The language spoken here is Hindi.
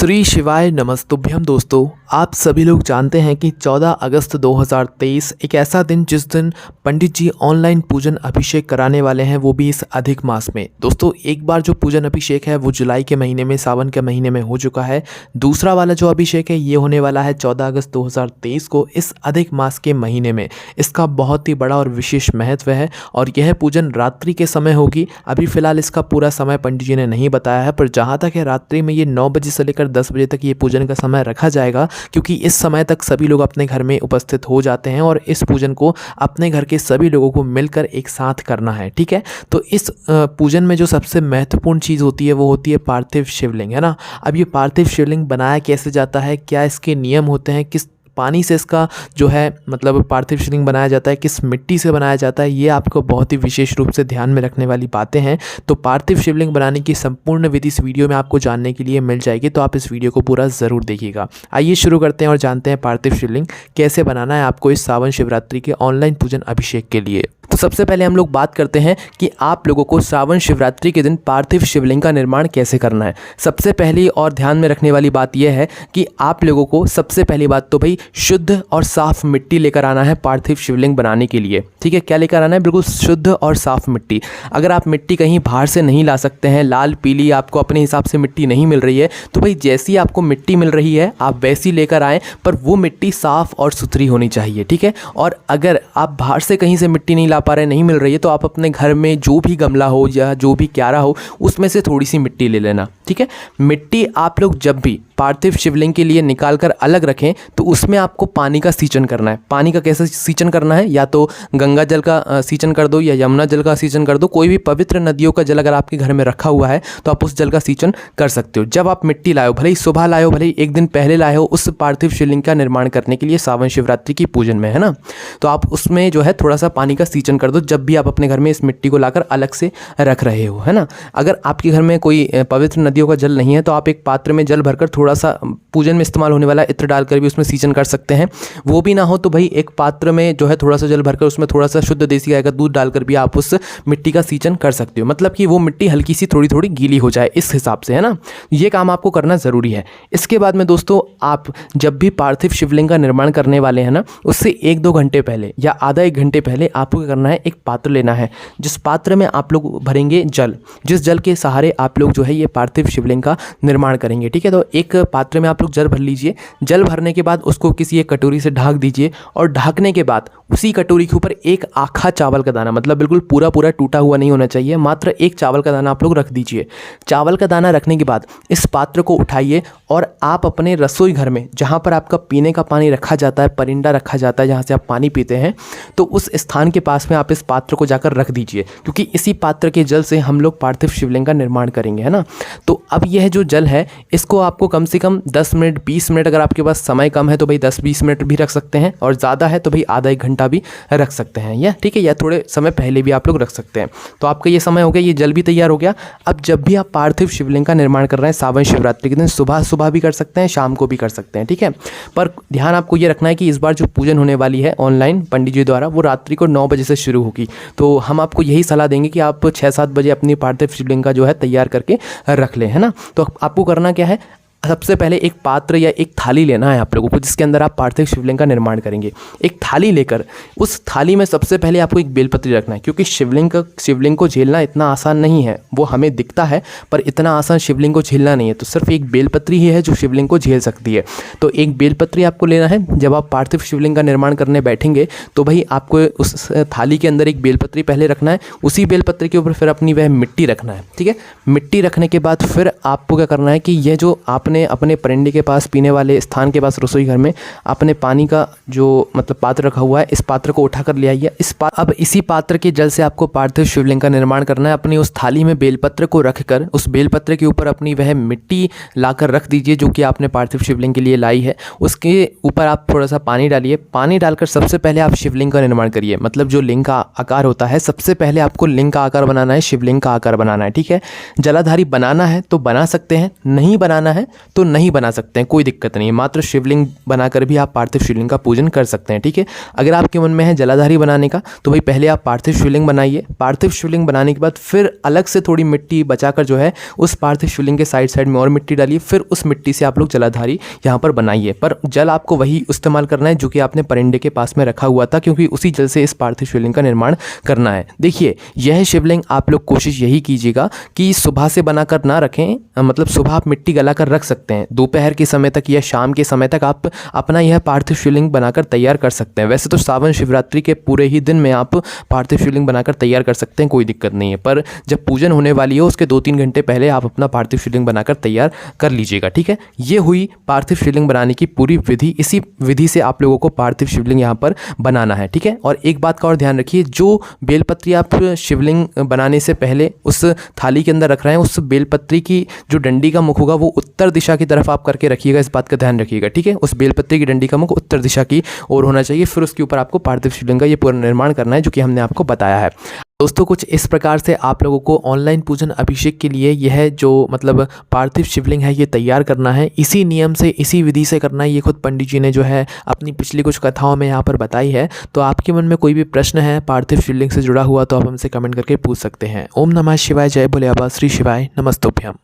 श्री शिवाय नमस्तुभ्यम। दोस्तों, आप सभी लोग जानते हैं कि 14 अगस्त 2023 एक ऐसा दिन जिस दिन पंडित जी ऑनलाइन पूजन अभिषेक कराने वाले हैं, वो भी इस अधिक मास में। दोस्तों, एक बार जो पूजन अभिषेक है वो जुलाई के महीने में, सावन के महीने में हो चुका है। दूसरा वाला जो अभिषेक है ये होने वाला है 14 अगस्त 2023 को इस अधिक मास के महीने में। इसका बहुत ही बड़ा और विशेष महत्व है और यह पूजन रात्रि के समय होगी। अभी फ़िलहाल इसका पूरा समय पंडित जी ने नहीं बताया है, पर जहाँ तक है रात्रि में ये 9 बजे से लेकर 10 बजे तक ये पूजन का समय रखा जाएगा, क्योंकि इस समय तक सभी लोग अपने घर में उपस्थित हो जाते हैं और इस पूजन को अपने घर के सभी लोगों को मिलकर एक साथ करना है। ठीक है, तो इस पूजन में जो सबसे महत्वपूर्ण चीज़ होती है वो होती है पार्थिव शिवलिंग, है ना। अब ये पार्थिव शिवलिंग बनाया कैसे जाता है, क्या इसके नियम होते हैं, किस पानी से इसका जो है मतलब पार्थिव शिवलिंग बनाया जाता है, किस मिट्टी से बनाया जाता है, ये आपको बहुत ही विशेष रूप से ध्यान में रखने वाली बातें हैं। तो पार्थिव शिवलिंग बनाने की संपूर्ण विधि इस वीडियो में आपको जानने के लिए मिल जाएगी, तो आप इस वीडियो को पूरा ज़रूर देखिएगा। आइए शुरू करते हैं और जानते हैं पार्थिव शिवलिंग कैसे बनाना है आपको इस सावन शिवरात्रि के ऑनलाइन पूजन अभिषेक के लिए। तो सबसे पहले हम लोग बात करते हैं कि आप लोगों को श्रावण शिवरात्रि के दिन पार्थिव शिवलिंग का निर्माण कैसे करना है। सबसे पहली और ध्यान में रखने वाली बात यह है कि आप लोगों को सबसे पहली बात तो भाई शुद्ध और साफ मिट्टी लेकर आना है पार्थिव शिवलिंग बनाने के लिए। ठीक है, क्या लेकर आना है? बिल्कुल शुद्ध और साफ मिट्टी। अगर आप मिट्टी कहीं बाहर से नहीं ला सकते हैं, लाल पीली आपको अपने हिसाब से मिट्टी नहीं मिल रही है, तो भाई जैसी आपको मिट्टी मिल रही है आप वैसी लेकर आएँ, पर वो मिट्टी साफ़ और सुथरी होनी चाहिए। ठीक है, और अगर आप बाहर से कहीं से मिट्टी नहीं पा रहे, नहीं मिल रही है, तो आप अपने घर में जो भी गमला हो या जो भी क्यारा हो उसमें से थोड़ी सी मिट्टी ले लेना। ठीक है, मिट्टी आप लोग जब भी पार्थिव शिवलिंग के लिए निकाल कर अलग रखें तो उसमें आपको पानी का सींचन करना है। पानी का कैसे सींचन करना है? या तो गंगा जल का सींचन कर दो या यमुना जल का सींचन कर दो। कोई भी पवित्र नदियों का जल अगर आपके घर में रखा हुआ है तो आप उस जल का सींचन कर सकते हो। जब आप मिट्टी लाए हो, भले ही सुबह लाए हो, भले ही एक दिन पहले लाए हो, उस पार्थिव शिवलिंग का निर्माण करने के लिए सावन शिवरात्रि की पूजन में, है ना, तो आप उसमें जो है थोड़ा सा पानी का सींचन कर दो जब भी आप अपने घर में इस मिट्टी को लाकर अलग से रख रहे हो, है ना। अगर आपके घर में कोई पवित्र नदियों का जल नहीं है तो आप एक पात्र में जल भरकर थोड़ा सा पूजन में इस्तेमाल होने वाला इत्र डालकर भी उसमें सींचन कर सकते हैं। वो भी ना हो तो भाई एक पात्र में जो है थोड़ा सा जल भरकर उसमें थोड़ा सा शुद्ध देसी गाय का दूध डालकर भी आप उस मिट्टी का सींचन कर सकते हो। मतलब कि वो मिट्टी हल्की सी थोड़ी थोड़ी गीली हो जाए, इस हिसाब से, है ना। ये काम आपको करना ज़रूरी है। इसके बाद में दोस्तों, आप जब भी पार्थिव शिवलिंग का निर्माण करने वाले हैं ना, उससे 1-2 घंटे पहले या आधा 1 घंटे पहले आपको क्या करना है, एक पात्र लेना है जिस पात्र में आप लोग भरेंगे जल, जिस जल के सहारे आप लोग जो है ये पार्थिव शिवलिंग का निर्माण करेंगे। ठीक है, तो एक पात्र में आप लोग जल भर लीजिए। जल भरने के बाद उसको किसी एक कटोरी से ढक दीजिए और ढकने के बाद उसी कटोरी के ऊपर एक आखा चावल का दाना, मतलब बिल्कुल पूरा पूरा टूटा हुआ नहीं होना चाहिए, मात्र एक चावल का दाना आप लोग रख दीजिए। चावल का दाना रखने के बाद इस पात्र को उठाइए और आप अपने रसोई घर में जहाँ पर आपका पीने का पानी रखा जाता है, परिंदा रखा जाता है जहाँ से आप पानी पीते हैं, तो उस स्थान के पास में आप इस पात्र को जाकर रख दीजिए, क्योंकि इसी पात्र के जल से हम लोग पार्थिव शिवलिंग का निर्माण करेंगे, है ना। तो अब यह जो जल है इसको आपको कम से कम 10 मिनट 20 मिनट, अगर आपके पास समय कम है तो भाई 10-20 मिनट भी रख सकते हैं, और ज़्यादा है तो भाई आधा 1 घंटा भी रख सकते हैं, या ठीक है, या थोड़े समय पहले भी आप लोग रख सकते हैं। तो आपका ये समय हो गया, ये जल भी तैयार हो गया। अब जब भी आप पार्थिव शिवलिंग का निर्माण कर रहे हैं सावन शिवरात्रि के दिन, सुबह सुबह भी कर सकते हैं, शाम को भी कर सकते हैं। ठीक है, पर ध्यान आपको ये रखना है कि इस बार जो पूजन होने वाली है ऑनलाइन पंडित जी द्वारा, वो रात्रि को 9 बजे से शुरू होगी। तो हम आपको यही सलाह देंगे कि आप 6-7 बजे अपनी पार्थिव शिवलिंग का जो है तैयार करके रख लें, है ना। तो आपको करना क्या है, सबसे पहले एक पात्र या एक थाली लेना है आप लोगों को, जिसके अंदर आप पार्थिव शिवलिंग का निर्माण करेंगे। एक थाली लेकर उस थाली में सबसे पहले आपको एक बेलपत्री रखना है, क्योंकि शिवलिंग को झेलना इतना आसान नहीं है। वो हमें दिखता है पर इतना आसान शिवलिंग को झेलना नहीं है, तो सिर्फ एक बेलपत्री ही है जो शिवलिंग को झेल सकती है। तो एक बेलपत्री आपको लेना है। जब आप पार्थिव शिवलिंग का निर्माण करने बैठेंगे तो भाई आपको उस थाली के अंदर एक बेलपत्री पहले रखना है, उसी बेलपत्री के ऊपर फिर अपनी वह मिट्टी रखना है। ठीक है, मिट्टी रखने के बाद फिर आपको क्या करना है कि यह जो आपने अपने परिंदे के पास, पीने वाले स्थान के पास, रसोई घर में अपने पानी का जो मतलब पात्र रखा हुआ है, इस पात्र को उठाकर ले आइए। अब इसी पात्र के जल से आपको पार्थिव शिवलिंग का निर्माण करना है। अपनी उस थाली में बेलपत्र को रखकर उस बेलपत्र के ऊपर अपनी वह मिट्टी लाकर रख दीजिए जो कि आपने पार्थिव शिवलिंग के लिए लाई है। उसके ऊपर आप थोड़ा सा पानी डालिए। पानी डालकर सबसे पहले आप शिवलिंग का निर्माण करिए। मतलब जो लिंग का आकार होता है, सबसे पहले आपको लिंग का आकार बनाना है, शिवलिंग का आकार बनाना है। ठीक है, जलाधारी बनाना है तो बना सकते हैं, नहीं बनाना है तो नहीं बना सकते हैं, कोई दिक्कत नहीं है। मात्र शिवलिंग बनाकर भी आप पार्थिव शिवलिंग का पूजन कर सकते हैं, ठीक है। अगर आपके मन में है जलाधारी बनाने का तो भाई पहले आप पार्थिव शिवलिंग बनाइए। पार्थिव शिवलिंग बनाने के बाद फिर अलग से थोड़ी मिट्टी बचाकर जो है उस पार्थिव शिवलिंग के साइड साइड में और मिट्टी डालिए, फिर उस मिट्टी से आप लोग जलाधारी यहाँ पर बनाइए। पर जल आपको वही इस्तेमाल करना है जो कि आपने परिंदे के पास में रखा हुआ था, क्योंकि उसी जल से इस पार्थिव शिवलिंग का निर्माण करना है। देखिए यह शिवलिंग आप लोग कोशिश यही कीजिएगा कि सुबह से बनाकर ना रखें, मतलब सुबह आप मिट्टी गलाकर रख सकते हैं, दोपहर के समय तक या शाम के समय तक आप अपना यह पार्थिव शिवलिंग बनाकर तैयार कर सकते हैं। वैसे तो सावन शिवरात्रि के पूरे ही दिन में आप पार्थिव शिवलिंग बनाकर तैयार कर सकते हैं, कोई दिक्कत नहीं है। पर जब पूजन होने वाली हो उसके 2-3 घंटे पहले आप अपना पार्थिव शिवलिंग बनाकर तैयार कर लीजिएगा, ठीक है। ये हुई पार्थिव शिवलिंग बनाने की पूरी विधि। इसी विधि से आप लोगों को पार्थिव शिवलिंग यहाँ पर बनाना है, ठीक है। और एक बात का और ध्यान रखिए, जो बेलपत्री आप शिवलिंग बनाने से पहले उस थाली के अंदर रख रहे हैं, उस बेलपत्री की जो डंडी का मुख होगा वो उत्तर दिशा की तरफ आप करके रखिएगा, इस बात का ध्यान रखिएगा, ठीक है। उस बेलपत्री की डंडी का मुख उत्तर दिशा की ओर होना चाहिए। फिर उसके ऊपर आपको पार्थिव शिवलिंग का ये पूरा निर्माण करना है जो कि हमने आपको बताया है। दोस्तों कुछ इस प्रकार से आप लोगों को ऑनलाइन पूजन अभिषेक के लिए यह जो मतलब पार्थिव शिवलिंग है ये तैयार करना है। इसी नियम से, इसी विधि से करना है। ये खुद पंडित जी ने जो है अपनी पिछली कुछ कथाओं में यहाँ पर बताई है। तो आपके मन में कोई भी प्रश्न है पार्थिव शिवलिंग से जुड़ा हुआ तो आप हमसे कमेंट करके पूछ सकते हैं। ओम नमः शिवाय, जय भोले बाबा, श्री शिवाय, नमस्तुभ्यम।